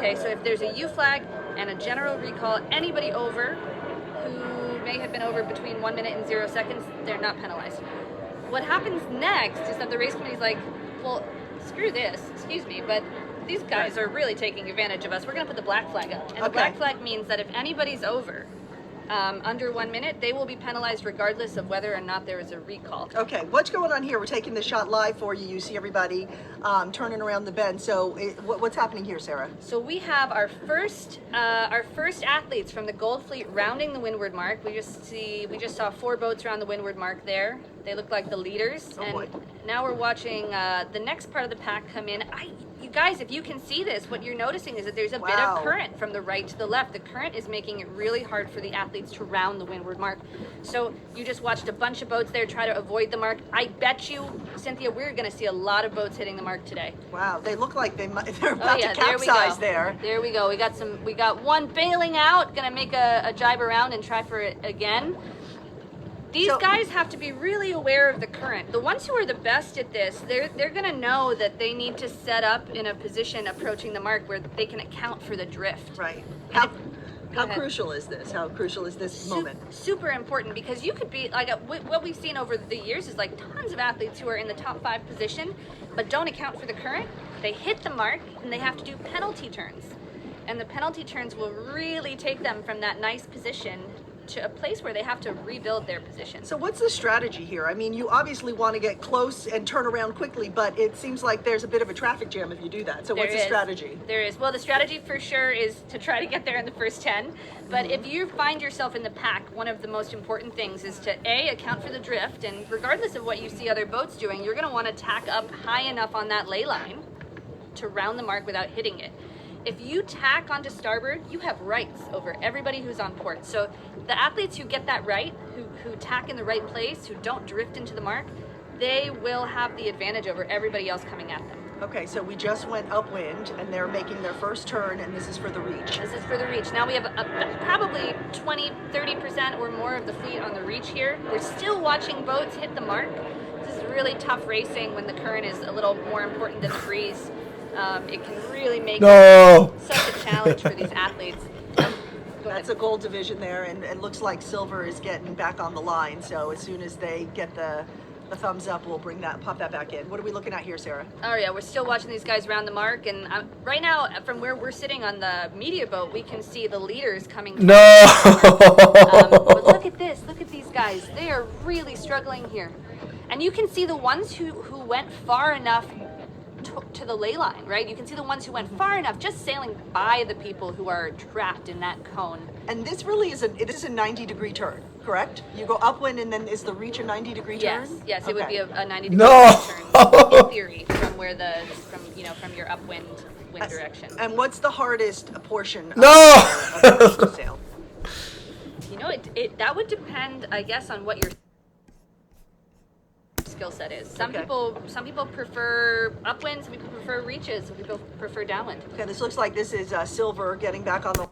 Okay, so if there's a U flag and a general recall, anybody over who may have been over between 1 minute and 0 seconds, they're not penalized. What happens next is that the race committee's like, well, screw this, excuse me, but these guys are really taking advantage of us. We're going to put the black flag up. And the black flag means that if anybody's over under 1 minute, they will be penalized regardless of whether or not there is a recall. Okay, what's going on here? We're taking this shot live for you. You see everybody turning around the bend. So what's happening here, Sarah? So we have our first athletes from the Gold Fleet rounding the windward mark. We just saw 4 boats around the windward mark there. They look like the leaders. Now we're watching the next part of the pack come in. You guys, if you can see this, what you're noticing is that there's a bit of current from the right to the left. The current is making it really hard for the athletes to round the windward mark. So you just watched a bunch of boats there try to avoid the mark. I bet you, Cynthia, we're going to see a lot of boats hitting the mark today. Wow, they look like they're about to capsize there. There we go. We got one bailing out, going to make a jibe around and try for it again. These guys have to be really aware of the current. The ones who are the best at this, they're going to know that they need to set up in a position approaching the mark where they can account for the drift. Right. How crucial is this? How crucial is this moment? Super important, because you could be like what we've seen over the years is like tons of athletes who are in the top 5 position but don't account for the current. They hit the mark and they have to do penalty turns. And the penalty turns will really take them from that nice position to a place where they have to rebuild their position. So what's the strategy here? I mean, you obviously want to get close and turn around quickly, but it seems like there's a bit of a traffic jam if you do that. So what's the strategy? There is. Well, the strategy for sure is to try to get there in the first 10. But if you find yourself in the pack, one of the most important things is to account for the drift. And regardless of what you see other boats doing, you're going to want to tack up high enough on that ley line to round the mark without hitting it. If you tack onto starboard, you have rights over everybody who's on port. So the athletes who get that right, who tack in the right place, who don't drift into the mark, they will have the advantage over everybody else coming at them. Okay, so we just went upwind and they're making their first turn, and this is for the reach. This is for the reach. Now we have probably 20-30% or more of the fleet on the reach here. We're still watching boats hit the mark. This is really tough racing when the current is a little more important than the breeze. It can really make it such a challenge for these athletes. That's a gold division there, and it looks like silver is getting back on the line. So as soon as they get the thumbs up, we'll pop that back in. What are we looking at here, Sarah? Oh yeah, we're still watching these guys round the mark, and right now, from where we're sitting on the media boat, we can see the leaders coming. But look at this! Look at these guys. They are really struggling here, and you can see the ones who went far enough to the ley line, right? You can see the ones who went far enough, just sailing by the people who are trapped in that cone. And this really is a 90-degree turn, correct? You go upwind, and then is the reach a 90-degree turn? Yes, okay. It would be a 90-degree turn in theory from where from your upwind wind direction. And what's the hardest portion of the sail? You know, that would depend, I guess, on what your skill set is. Some people prefer upwind, some people prefer reaches, some people prefer downwind. Okay, this looks like this is silver getting back on the